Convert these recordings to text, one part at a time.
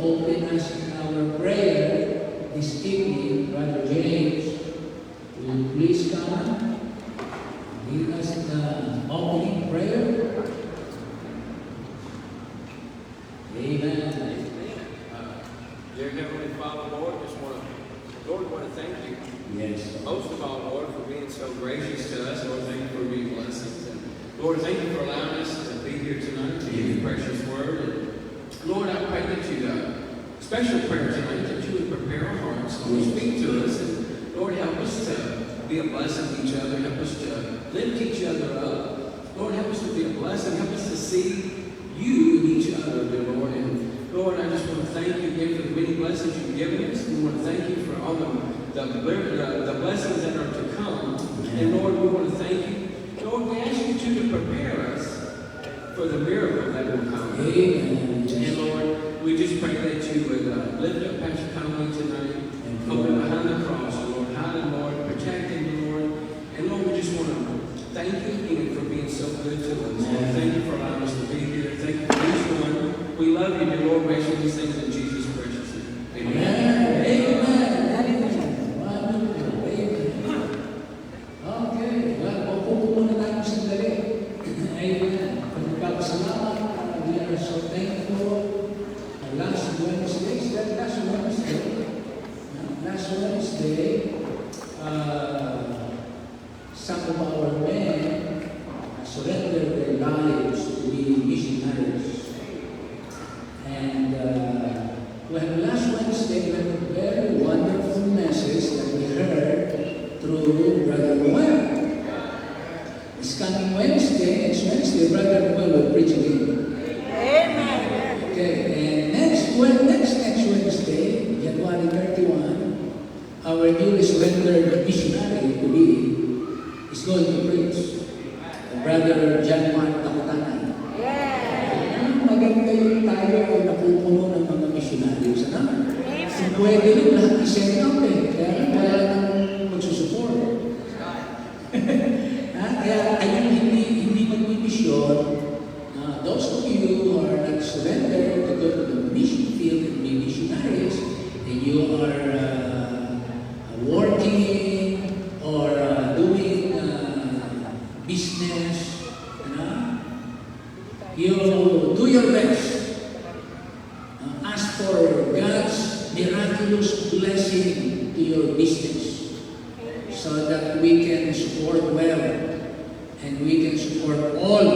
open us in our prayer this evening, Brother James, will you please come lead us in the opening prayer? Amen. Dear Heavenly Father, Lord, we want to thank you. Yes. Most of all, Lord, for being so gracious to us. Lord, thank you for being blessed. And Lord, thank you for allowing us to be here tonight to hear your precious word. And Lord, I pray that you, special prayer tonight, that you would prepare our hearts, Lord, speak to us. And Lord, help us to be a blessing to each other. Help us to lift each other up. Lord, help us to be a blessing. Help us to see you in each other, dear Lord. And Lord, I just want to thank you again for the many blessings you've given us. We want to thank you for all the blessings that are to come. And Lord, we want to thank you. Lord, we ask you to prepare us for the miracle that will come. Amen. And Lord, we just pray that you would lift up Pastor Conway tonight, hold him behind the cross, Lord. Hide him, Lord. Protect him, Lord. And Lord, we just want to thank you again for being so good to us. Lord, thank you for allowing us to be here. Thank you for each one. We love you, dear Lord. We ask you these things in Jesus' precious name. Amen. Amen. Okay. Well, upo muna tayo sandali. Amen. Pagpapasalamat, we are so thankful. Last Wednesday, is that last Wednesday? Last Wednesday, some of our men surrendered their lives to be missionaries. And well, last Wednesday, we had a very wonderful message that we heard through Brother Noel. This coming Wednesday, next Wednesday, Brother Noel will preach again. Amen. Okay, and next Wednesday, January 31, our newly surrendered missionary to be is going to preach. Brother John Mark Takutanay. Maganda yung tayo ay napupuno ng mga missionaries. Kung pwede rin lahat i-send out kaya wala nang magsusupport. Kaya kayong hindi mag-mission, those of you who are not surrendered to go to the mission field and be missionaries, and you are working or doing business, you do your best. Ask for God's miraculous blessing to your business so that we can support well and we can support all.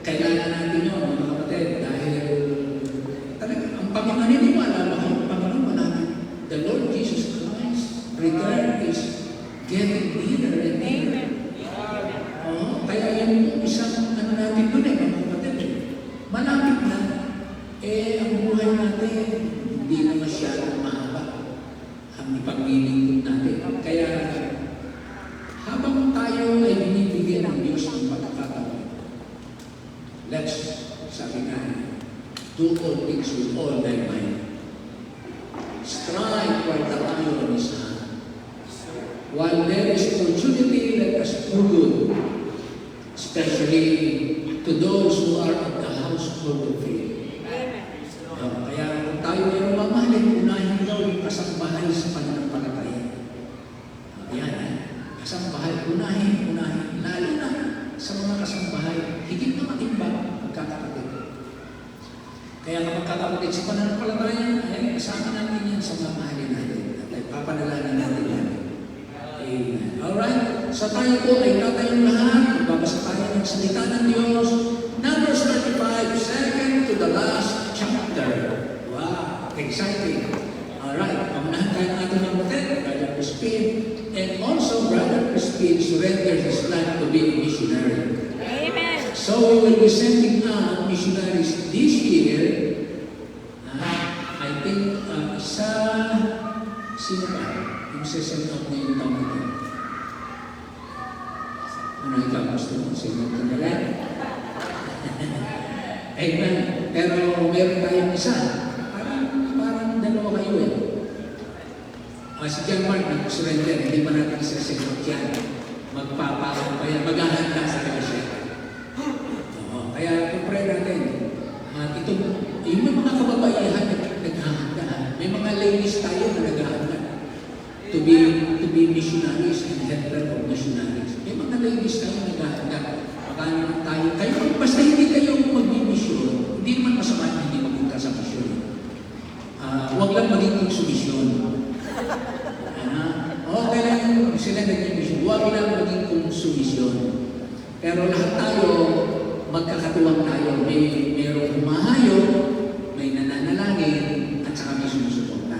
Kailangan natin yun, mga kapatid, dahil talaga, ang Panginoon, ang Panginoon malapit. The Lord Jesus Christ return is getting nearer and nearer. Kaya yung isang natin doon mga kapatid, malapit na, ang buhay natin, hindi na masyadong mahaba ang ipaglilingkod natin. Kaya, habang tayo ay binibigyan ng Diyos ng pagkakataon, let's, sabi nga, do all things with all thy might. Strive while the iron is hot. While there is opportunity, let us do good, especially to those who are of the household of faith. Kaya kung tayo ay mamahalin, unahin daw yung kasambahay sa pananampalataya. Kasambahay, unahin, lalo na sa mga kasambahay, higit na matimbang magkakapatid. Kaya kapag kakapatid sa pananampalataya, ay kasama natin yan sa mamahalin natin. At papanalangin natin yan. Amen. Alright, so tayo po ay tatayong lahat. Magbabasa tayo ng salita ng Diyos. Numbers 35, second to the last chapter. Wow, exciting. Alright, pamunahan tayo ng ating mga kapatid, Brother Crispin. And also, Brother Crispin surrendered his life to be a missionary. Amen. So we will be sending out missionaries this year. I think, sino ba? Yung sesend out na yung taon natin. Ano ikaw gusto mo? Sino ito na lang? Amen. Pero meron tayong isa. Parang dalawa kayo eh. Si John Mark nag-surrender, hindi pa natin sesend out yan. Magpapakot pa yan. Maghahanda sa kanya siya. Kaya pray natin. Yung may mga kababaihan na naghahanda, may mga ladies tayo na naghahanda to be missionaries and helper of missionaries. May mga ladies tayo naghahanda. Magkano lang tayo. Kayo, basta hindi kayo magbimisyon, hindi naman masama na hindi magpunta sa misyon. Huwag lang maging konsumisyon. Okay lang sila nag-mission. Huwag lang maging konsumisyon. Pero lahat tayo, magkakatuwang tayo. Mayroong humahayo, may nananalangin, at saka may sumusuporta.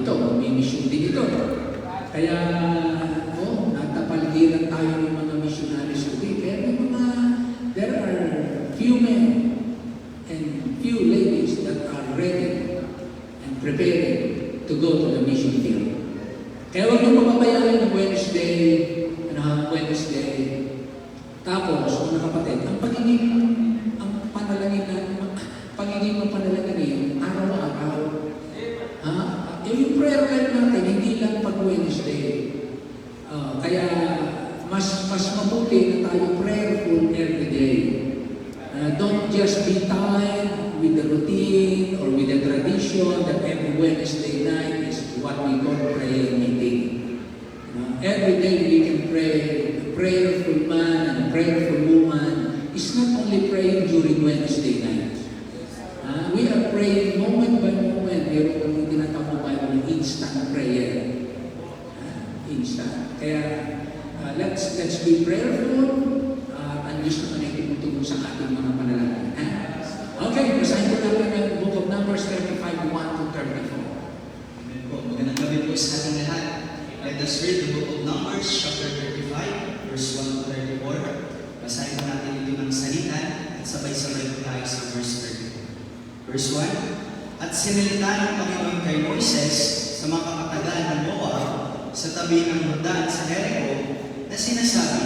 Ito, may mission din ito. Kaya, natapaligiran tayo ng mga missionaries today. Kaya there are few men and few ladies that are ready and prepared to go to the mission field. Kaya huwag niyo mapabayaan ng Wednesday. Tapos, mga kapatid, ang pagiging mapanalangin, araw-araw. Yung prayer life natin, hindi lang pag Wednesday. Kaya, mas mabuti na tayo prayerful every day. Don't just be tied with the routine or with the tradition that every Wednesday night is what we call prayer meeting. Every day we can pray. A prayerful man and a prayerful woman is not only praying during Wednesday night. We are praying moment by moment. Mayroon tinatawag tayo ng instant prayer. Instant. Kaya let's be prayerful. Ang Diyos naman ay tumutulong sa ating mga panalangin. Okay, basahin ko natin ang Book of Numbers 35, 1 to 34. Amen po. Magandang gabi po sa ating lahat. Let us read the Book of Numbers, chapter 35, verse 1 to 34. Basahin po natin ito ng salita at sabay-sabay po tayo sa verse 34. Verse 1, At sinilita ng Panginoon kay Moises sa mga kakatagan ng Moab sa tabi ng Jordan sa Jericho na sinasabi,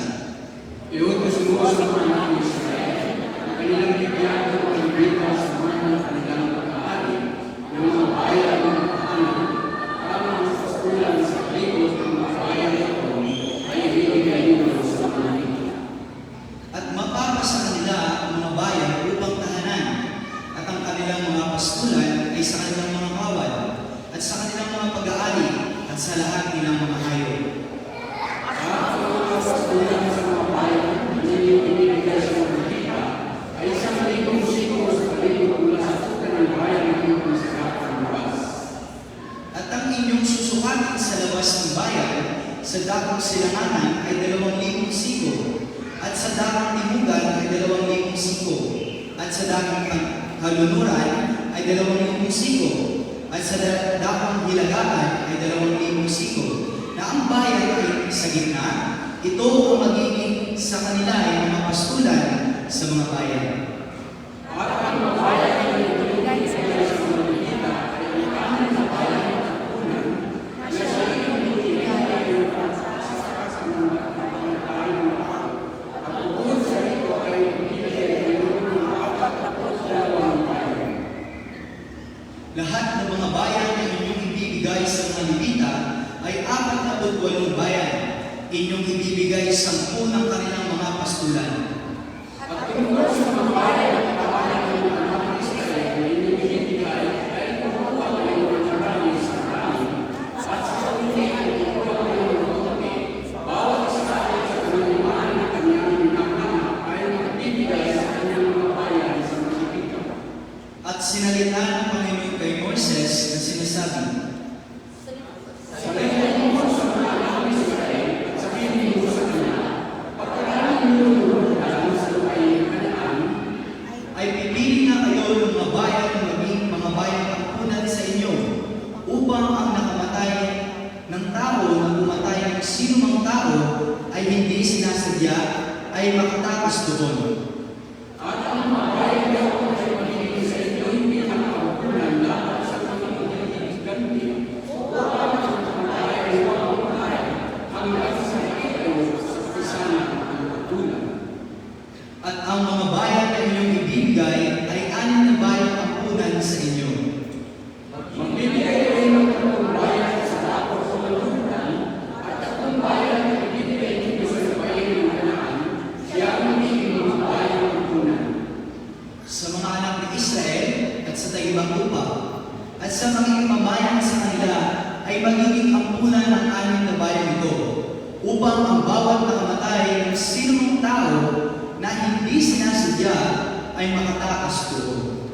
Iutos mo sa mga anak ng Israel na kanilang bigyan ng pagbibigay sa mga kanilang pag-aari ng mga bayan ng pagkahanan para ang pastulan sa likod ng mga bayan ito ay ibigay nila sa mga ito. At mapapasa kanila ang mga bayan upang tahanan at ang kanilang mga pastulan ay sa kanilang mga kawal at sa kanilang mga pag-aari at sa lahat nilang mga hayop. At ang mga pastulan sa mga bayan na ninyong ibibigay sa mga kita ay isang libong siko sa kalikod mula sa tuta ng bayan ng iyong sa labas. At ang inyong susukatin sa labas ng bayan sa dakong silanganan ay 2,000 siko at sa dakong timugan ay 2,000 siko at sa dakong halunuran ay 2,000 siko at sa dakong hilagaan ay 2,000 siko na ang bayan ay sa gitna. Ito ang magiging sa kanila ay mga pastulan sa mga bayan. At ang mga bayan na ibibigay sa mga kita ay itahan sa bayan ng kapunan na sa iyong ibigay ng pagsasakas sa mga pangatayin ng tao. At bukod sa ito ay ibibigay ng mga 42 bayan. Lahat ng mga bayan na inyong ibibigay sa mga Levita ay 48 bayan. Inyong ibibigay 10 ng kanilang mga pastulan. At tungkol sa mga bayan na katawanan ng mga anak ng Israel na inyong ibibigay ay kumuha kayo ng marami sa marami. At sa kaunti ay kumuha kayo ng kaunti. Bawat isa ay sa kanunuan na kanyang anak ay magbibigay sa kanyang mga bayan sa mga Levita. At sinalita ng Panginoon kay Moises na sinasabi, Sabihin mo sa mga anak ng Israel at sabihin mo sa kanila, pagkaraan mo lang sa lupain ng Kanaan, ay pipili na kayo ng mga bayan na maging mga bayan pagpunan sa inyo upang ang nakamatay ng tao na pumatay ng sino mang tao ay hindi sinasadya ay makatakas doon. at ang mga bayan na ito ay magiging sa inyo hindi ang pagkunan laban sa mga ganti, upang ang pagkamatay ay huwag mamatay hanggang sa ito sa kapisanan ng pagkunan. At ang mga bayan na inyong ibibigay ay 6 na bayan pagpunan sa inyo. Magbibigay kayo ng 3 bayan sa Lapor sa Malundan at 3 bayan na ibibigay ninyo sa lupain ng Kanaan, siya ang magiging mga bayan ng pagkunan. Sa mga anak ni Israel sa makikipamayan sa kanila ay magiging ampunan ng anim na bayan ito, upang ang bawat nakamatay ng sinumang tao na hindi sinasadya ay makatakas doon.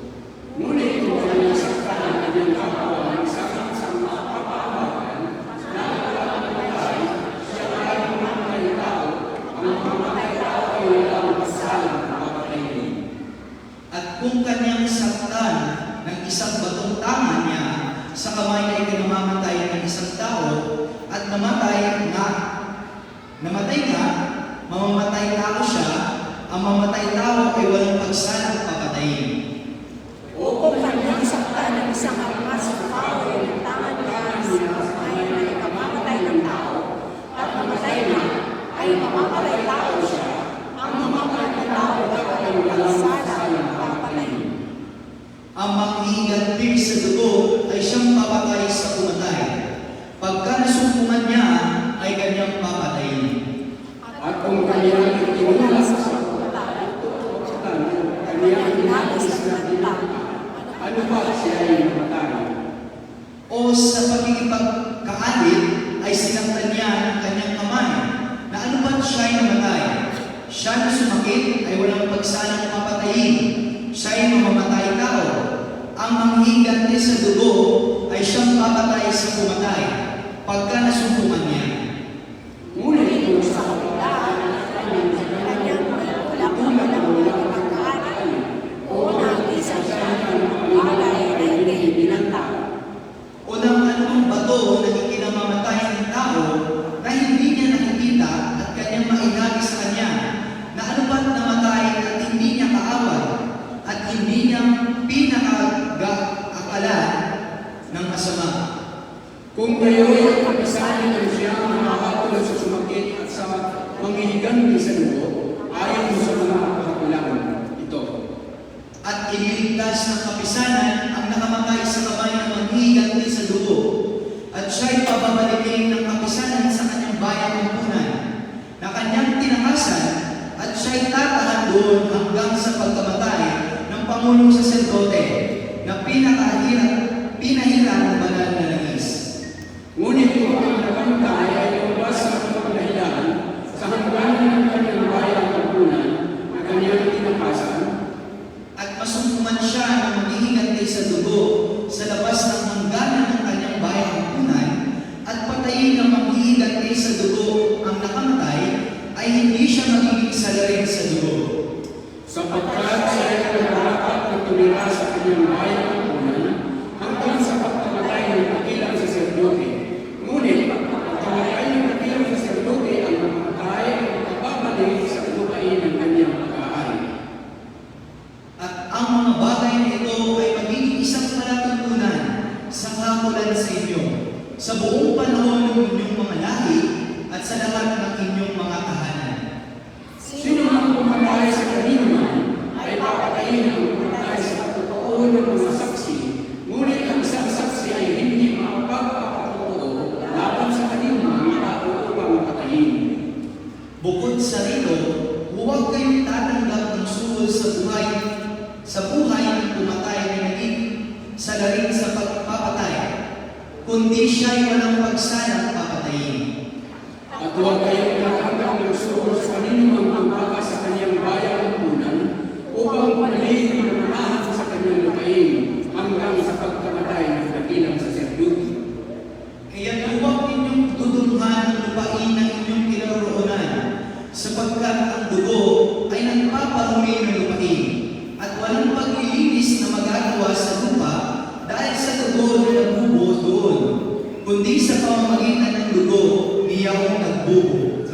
Ngunit kung kanyang saktan ang kanyang kapwa ng sakit sa mga kapahamakan, na nagkakamatay, siya ay mamamatay tao, ang mamamatay tao ay walang pasalang papatayin. At kung kanyang saktan ng isang batong tama niya sa kamay ay kinamamatay ng isang tao at namatay nga, mamamatay tao siya, ang mamatay tao ay walang pagsalang papatayin. O kung kanyang saktan ng isang armas o tao ng tangan niya sa kamay na ikamamatay ng tao at mamatay na, ay mamamatay tao siya, ang mamamatay tao ay walang salang papatayin. Ang manghihiganti sa dugo ay siyang papatay sa pumatay. Pagka nasumpungan niya, ay kanyang papatayin. At kung kanyang itinulak sa kanyang inagis na dinata, ano ba siya ay mamatay? O sa pagkikipagkaalit ay sinaktan niya ang kanyang kamay, na ano ba't siya ay namatay? Siya na sumakit ay walang pagsalang papatayin. Siya ay mamamatay tao. Ang manghihiganti sa dugo ay siyang papatay sa pumatay, pagka nasumpungan niya. Ngunit kung sa Kanyang ulap ang walang pagkakaali o nagisa siya ng bagay na hindi binanta. O ng anumang bato na ikinamamatay ng tao na hindi niya nakikita at kanyang mainagi sa kanya, na ano ba't namatay at hindi niya kaaway at hindi niya pinakagaakalan ng masama. kung kayo'y kapisanin ng siyang makakatulad sa sumakit at sa manghihiganti sa dugo, ayon sa mga kakulaman ito. At iniligtas ng kapisanan ang nakamatay sa kamay ng manghihiganti sa dugo, at siya'y pababalikin ng kapisanan sa kanyang bayang ampunan, na kanyang tinakasan, at siya'y tatahan doon hanggang sa pagkamatay ng Pangulong Saserdote, na pinahirang ng banal na langis. Ngunit kung ang nakamatay ay lumabas sa mga dahilan sa hangganan ng kanyang bayang kampunan na kanyang tinakasan, At masumpuman siya ng maghihiganti sa dugo sa labas ng hangganan ng kanyang bayang ampunan, at patayin ng maghihiganti sa dugo ang nakamatay, ay hindi siya magiging salarin sa dugo. sapagkat siya ay nararapat na tumira sa kanyang bayang kampunan hanggang sa pagkamatay ng dakilang saserdote. Ngunit, pagkamatay ng dakilang saserdote ang mamatay at pababalik sa lupain ng kanyang pag-aari. At ang mga bagay na ito ay magiging isang palatuntunan sa kakulan sa inyo, sa buong panahon ng inyong mga lahi at sa lahat ng inyong mga tahanan. Sino mang pumatay sa kanino man ay papatayin ang pumatay sa totoo ng mga saksi, ngunit ang isang saksi ay hindi makapagpapatotoo laban sa kanino man tao upang patayin. Bukod sa rito, huwag kayong tatanggap ng suhol sa buhay ng pumatay na naging salarin sa pagpapatay, kundi siya'y walang pagsalang papatayin. At huwag kayong tatanggap ng suhol sa kanino mang tumbaka sa kanyang bayang ampunan upang panalihin ang manahan sa kanyang lupain hanggang sa pagkamatay ng dakilang saserdote. Kaya huwag ninyong dudulhan ang lupain ng inyong kinaroroonan, sapagkat ang dugo ay nagpaparumi ng lupain, at walang paglilinis na magagawa sa lupa dahil sa dugo na nagbubuo doon, kundi sa pamamagitan ng dugo, niyaong nagbubuo.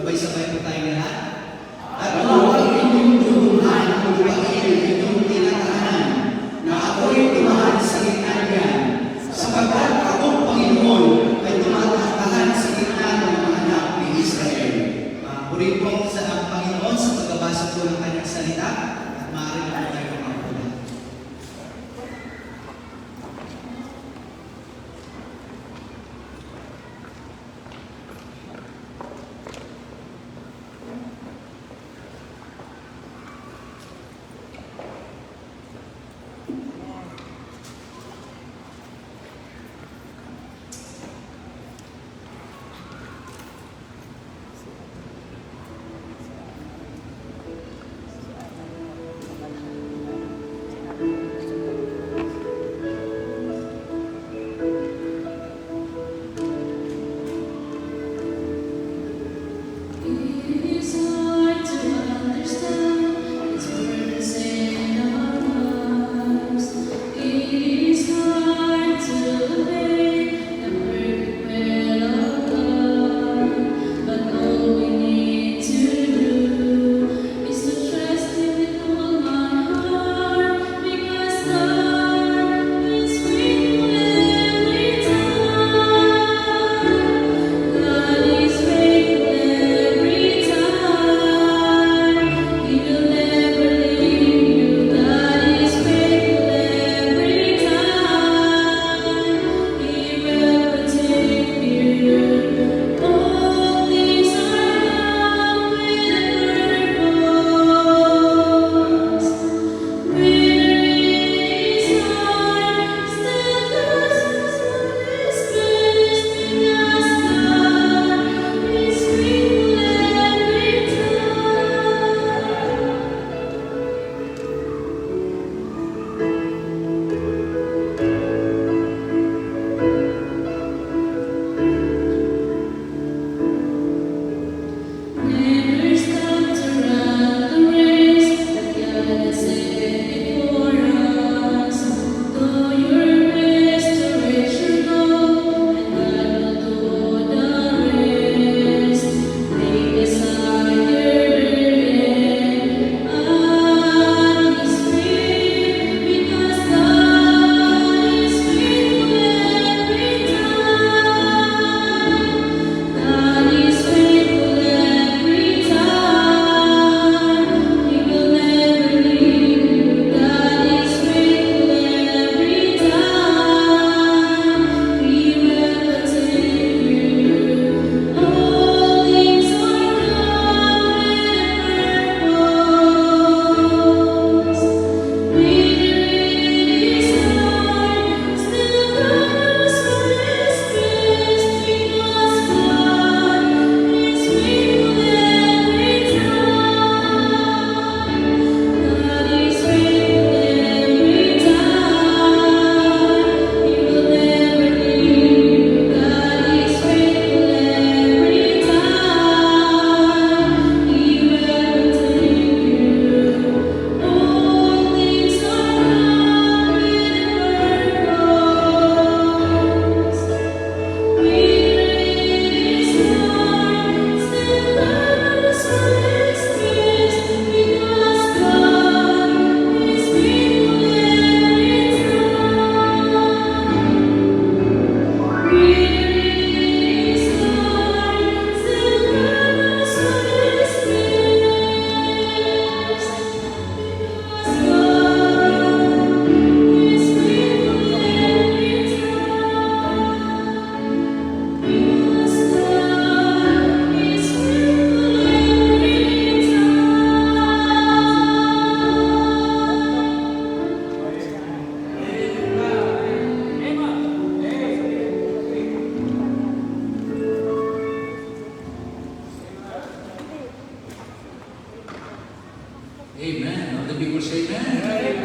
say amen?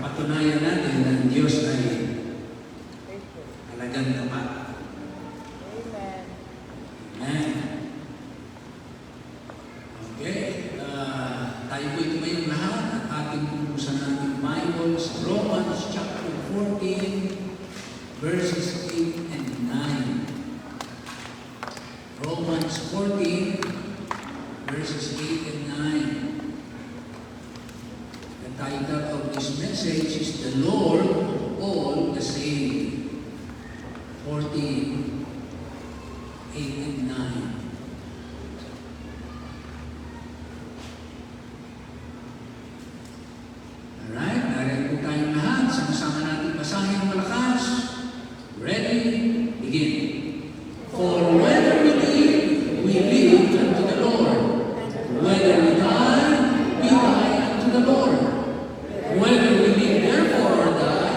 Patunayan natin na ang Diyos ay talagang tapat. Amen. Okay. Tayo po tumayong lahat at ating pupusan natin Bible sa Romans chapter 14 verses 8 and 9. Romans 14 verses 8 and 9. The title of this message is The Lord of All the Same. 14, 8 and 9. Alright, narito po tayong lahat. Sama-sama natin basahin ng malakas. Ready? Begin. For whether we live unto the Lord. Whether we die unto the Lord. Whether we live therefore or die,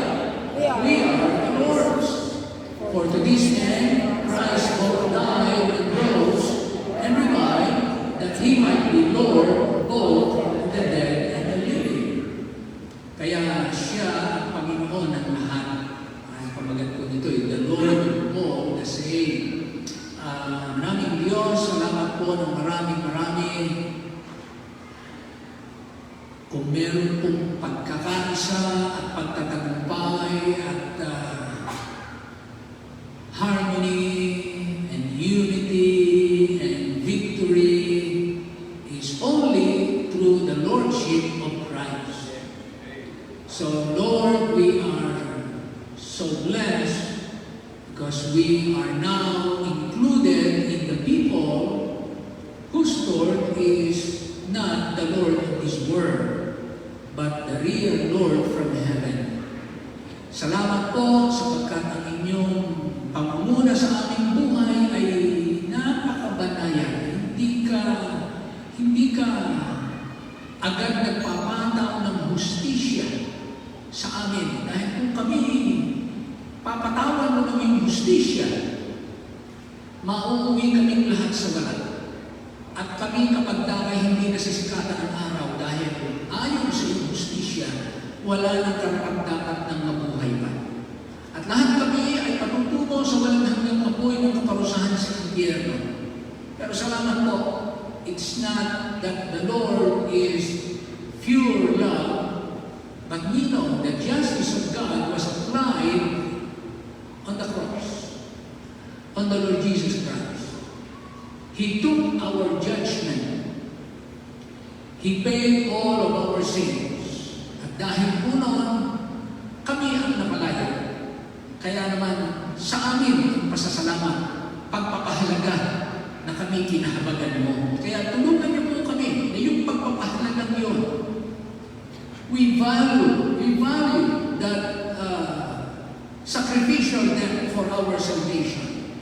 we are the Lord's. For to this end Christ both died and rose and revived, that He might be Lord both of the dead and the living. Kaya siya ang Panginoon ng lahat. Ang pamagat ko dito ay the Lord of all the same. Maraming Diyos, salamat po ng maraming. Kung meron pong pagkakaisa at pagtatagumpay at harmony and unity and victory is only through the Lordship of Christ. So Lord, we are so blessed because we are now included in the people whose Lord is not the Lord of this world, but the real Lord from heaven. Salamat po sapagkat ang inyong pamumuna sa aming buhay ay napakabanayan. Hindi ka agad nagpapataw ng hustisya sa amin. Dahil kung kami papatawan mo ng iyong hustisya, mauuwi kaming lahat sa balat. At kami kapag damay hindi nasisikatan ang araw dahil ayon sa iyong hustisya, wala nang karapat-dapat ng mabuhay pa. At lahat kami ay patutungo sa walang hanggang apoy ng kaparusahan sa impyerno. Pero salamat po, it's not that the Lord is pure love, but we know the justice of God was applied on the cross, on the Lord Jesus Christ. He took our judgment. He paid all of our sins. At dahil po noon, kami ang napalaya. Kaya naman sa amin ang pasasalamat, pagpapahalaga na kami kinahabagan mo. Kaya tulungan niyo po kami na yung pagpapahalagang yun. We value that sacrificial death for our salvation.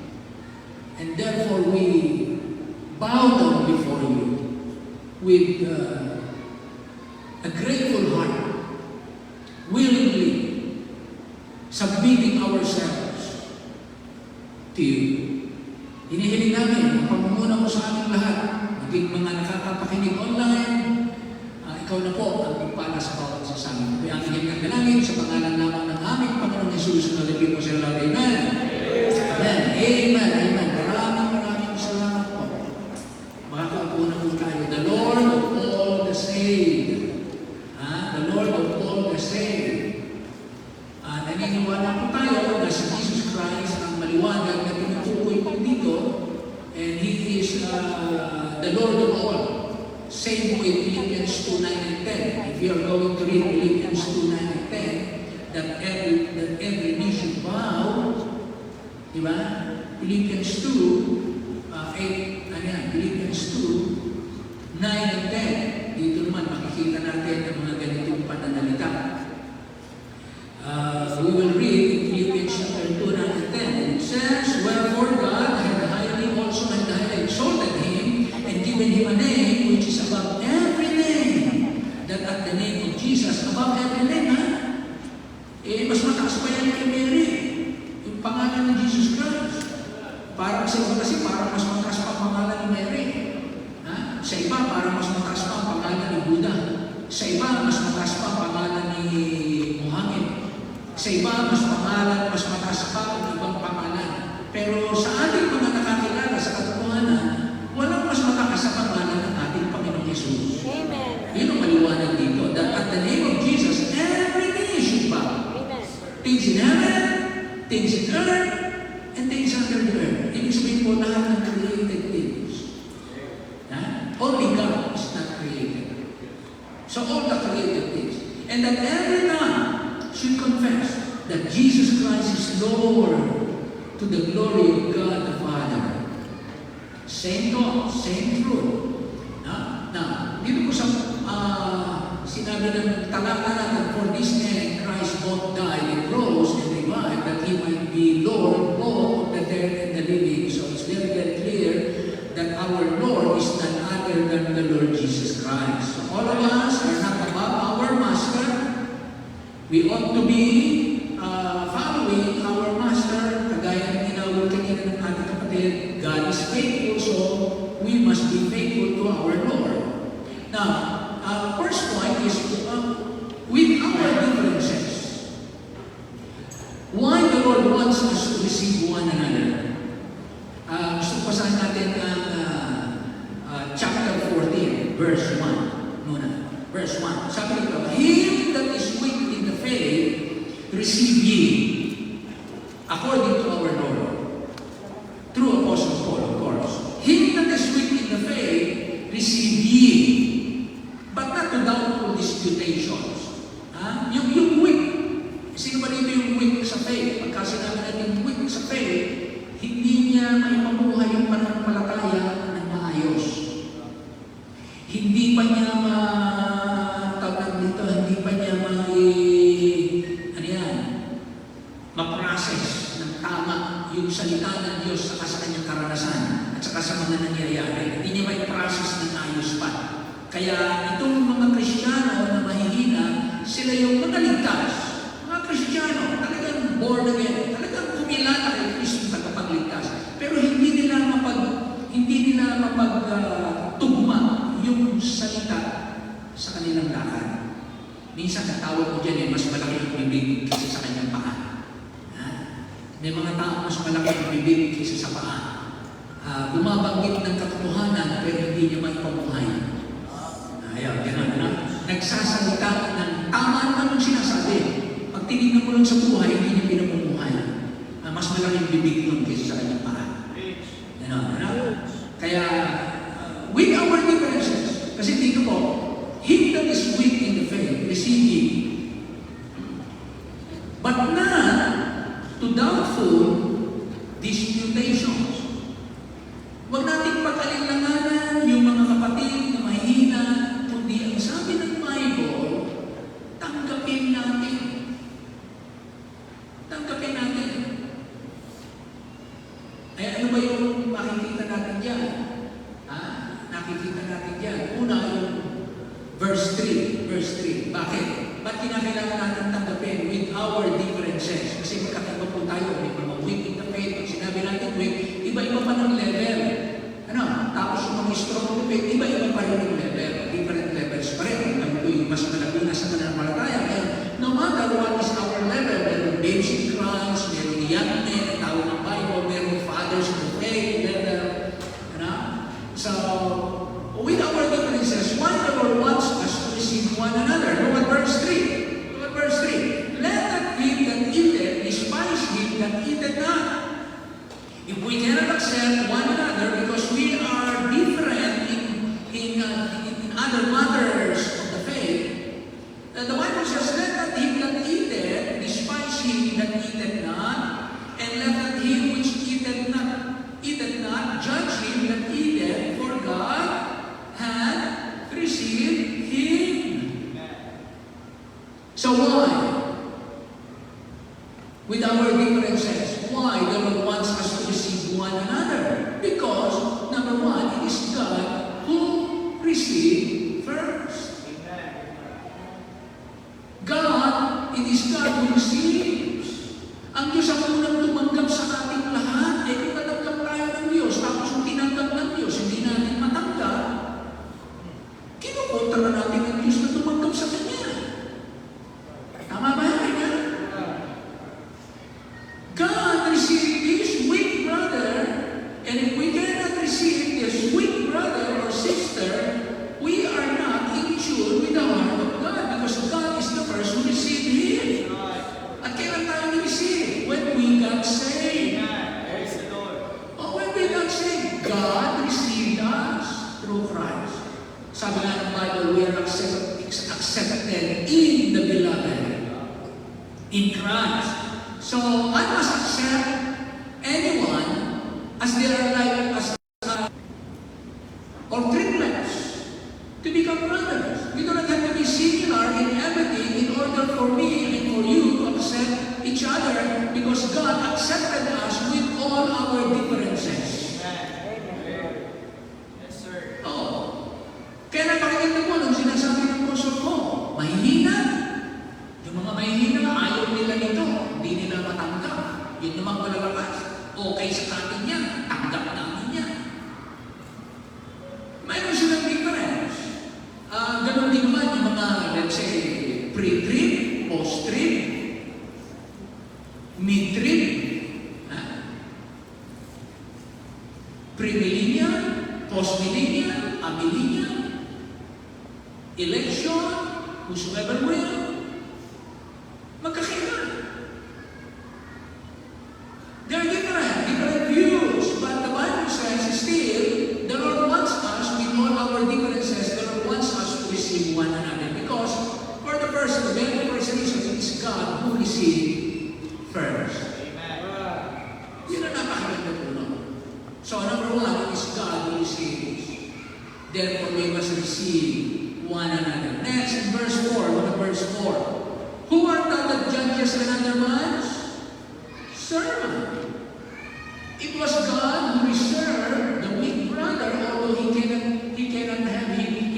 And therefore we bow down before you with a grateful heart, willingly submitting ourselves to you. Hinihiling namin ang pamumuna mo sa aming lahat, maging mga nakakapakinig online, ikaw na po ang pagpala sa bawat sasama. Kaya ang hingin ng dalangin sa pangalan lamang ng aming Panginoong Jesus na nalagay mo sa lahat. Amen. Amen. Amen. Amen. Maraming salamat po. Makakaupo na po tayo. The Lord of all the saved. The Lord of all the saved. Naniniwala po tayo na si Jesus Christ ang maliwanag na tinutukoy po dito, and He is the Lord of all. Same with Philippians 2:9 and 10. If you are going to read Philippians 2:9 and 10, that every knee should bow, di ba? Philippians 2, 8, ano yan? Philippians 2, 9 and 10. Dito naman makikita natin ang mga ganitong pananalita. We will read in Philippians chapter 2, 9 and 10. It says, wherefore God had highly exalted Him and given Him a name which is above every name, that at the name of Jesus, above every name, mas mataas pa yan kay Mary, yung pangalan ng Jesus Christ. Parang sa iba kasi, parang mas mataas pa ang pangalan ni Mary. Sa iba, parang mas mataas pa ang pangalan ni Buddha. Sa iba, mas mataas pa ang pangalan ni Muhammad. Sa iba, mas mataas pa ang ibang pangalan. Pero sa ating mga nakakilala sa katotohanan, walang mas mataas sa pangalan ng ating Panginoong Yesus. Amen. Yun ang maliwanag dito. That at the name of Jesus, every knee should bow. Amen. Things in heaven, things in earth, and things under the earth. Ibig sabihin po lahat ng created things. Only God is not created. So all the created things. And that every tongue should confess that Jesus Christ is Lord to the glory of God the Father. Same thought, same truth. Now, dito po sa sinabi ng talata natin, for this end Christ both died and rose and revived that He might be Lord both of the dead and the living. So it's very, very clear that our Lord is none other than the Lord Jesus Christ. So all of us are not above our Master. We ought to be following our Master, kagaya ng tinawag kanina ng ating kapatid. God is faithful, so we must be faithful to our Lord. Now, first point is with our differences. Why the Lord wants us to receive one another? Gusto basahin natin ang chapter 14, verse 1. Muna. Verse 1. Sabi nito, Him that is weak in the faith, receive ye, according to our Lord. Through Apostle Paul, of course. Him that is weak in the faith, receive ye, but not to doubtful disputations. Yung weak, sino ba dito yung weak sa faith? Pagka sinabi natin weak sa faith, hindi niya maipabuhay yung pananampalataya ng maayos. Hindi pa niya ma-process ng tama yung salita ng Diyos saka sa kanyang karanasan at saka sa mga nangyayari. Hindi niya may process ng ayos pa. Kaya itong mga Kristiyano na mahihina, sila yung mga ligtas. Mga Kristiyano, talagang born again, talagang kumilala kay Kristo tagapagligtas. Pero hindi nila mapagtugma yung salita sa kanilang lakad. Minsan natawag mo dyan mas malaki ang bibig kaysa sa kanyang paa. May mga tao mas malaki ang bibig kaysa sa paa. Bumabanggit ng katotohanan pero hindi niya maipabuhay. Ayan, gano'n na. Nagsasalita ng tama naman ang sinasabi. Pag tinignan mo lang sa buhay, hindi niya pinamumuhay. Mas malaki ang bibig nun kaysa sa kanyang paa. Gano'n na. Kaya, with our differences, kasi dito po, Him that is weak in the faith, receive ye. But not to doubtful disputations. Huwag nating pag-alinlanganan yung mga kapatid na mahihina, kundi ang sabi ng Bible, tanggapin natin. Tanggapin natin. Ay ano ba yung makikita natin dyan? Nakikita natin dyan. Una yung verse 3. Bakit? Ba't kinakailangan natin tanggapin with our differences? Kasi magkakaiba po tayo. May mga weak in the faith. Pag sinabi natin weak, iba-iba pa ng level. Tapos yung mga strong in the faith, iba-iba pa rin yung level. Different levels pa rin. Kami po yung mas malaki na sa mananampalataya. And no matter what is our level, meron babes in Christ, meron young men, tawag ng Bible, meron fathers in the faith level. So, with our differences, why the Lord wants us to receive one another? Look at verse 3. Let not him that eateth despise him that eateth not. If we cannot accept one another because we are different in other matters of the faith, the Bible says, let not him that eateth despise him that eateth not, and let not him which eateth not judge him that eateth, for God hath received him. So why? With our differences, why the Lord wants us to receive one another? Because, number one, it is God who received first. God, it is God who receives. Ang Diyos ang unang tumanggap sa ating lahat. Kung natanggap tayo ng Diyos, tapos yung tinanggap ng Diyos, hindi natin matanggap, kinukontra na natin ang Diyos na tumanggap accepted in the beloved, in Christ. So I must accept anyone as they are like as or triplets to become brothers. We do not have to be similar in everything in order for me and for you to accept each other, because God accepted us with all our differences. Yes, sir. Oh. Kaya napakaganda po nung sinasabi ng Apostle Paul, mahihina. Yung mga mahihina, ayaw nila nito. Hindi nila matanggap. Yun namang malalakas. Okay sa atin yan. Tanggap namin yan. Mayroon silang difference. Ganon din naman yung mga, let's say, pre-trip, post-trip, mid-trip, pre-millennial, post-millennial, amillennial, election, whosoever will, magkakita. There are different views, but the Bible says still, the Lord wants us, with all our differences, the Lord wants us to receive one another. Because, for the very first reason, it is God who received first. Yun ang napakaganda po, no? So, number one, it is God who receives. Therefore, we must receive one another. Next, in verse 4, look at verse 4. Who art thou that judgest another man's servant? It was God who reserved the weak brother, although he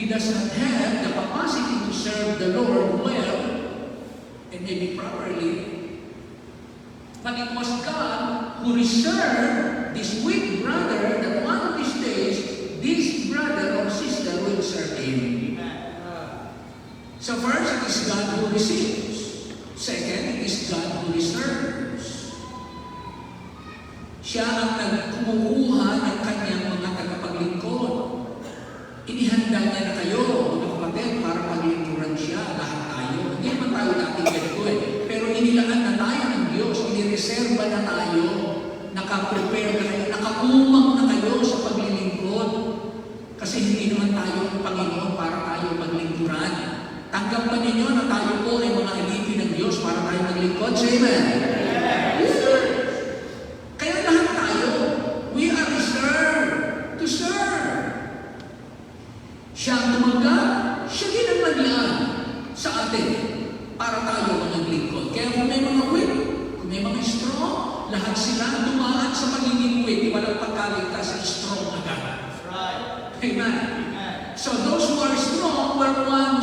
does not have the capacity to serve the Lord well and maybe properly. But it was God who reserved this weak brother that one of these days, this brother or sister will serve him. So first, it is God who receives. Second, it is God who reserves. Siya ang nagkumukuha ng kanyang mga tagapaglingkod. Inihanda niya na kayo, mga kapatid, para paglingkuran siya, lahat tayo. Hindi naman tayo dating ganito eh. Pero inilaan na tayo ng Diyos, inireserba na tayo, nakaprepare na kayo, nakakumang na kayo sa paglilingkod. Kasi hindi naman tayo ang Panginoon para tayo paglingkuran. Tanggap ba ninyo na tayo po ay mga alipin ng Diyos para tayo maglingkod? Say amen. Yes, sir. Kaya lahat tayo, we are reserved to serve. Siya ang tumanggap, siya din ang naglaan sa atin para tayo maglingkod. Kaya kung may mga weak, kung may mga strong, lahat sila dumaan sa pagiging weak. Walang pagkaligtas sa strong agad. That's right. Amen. So those who are strong were one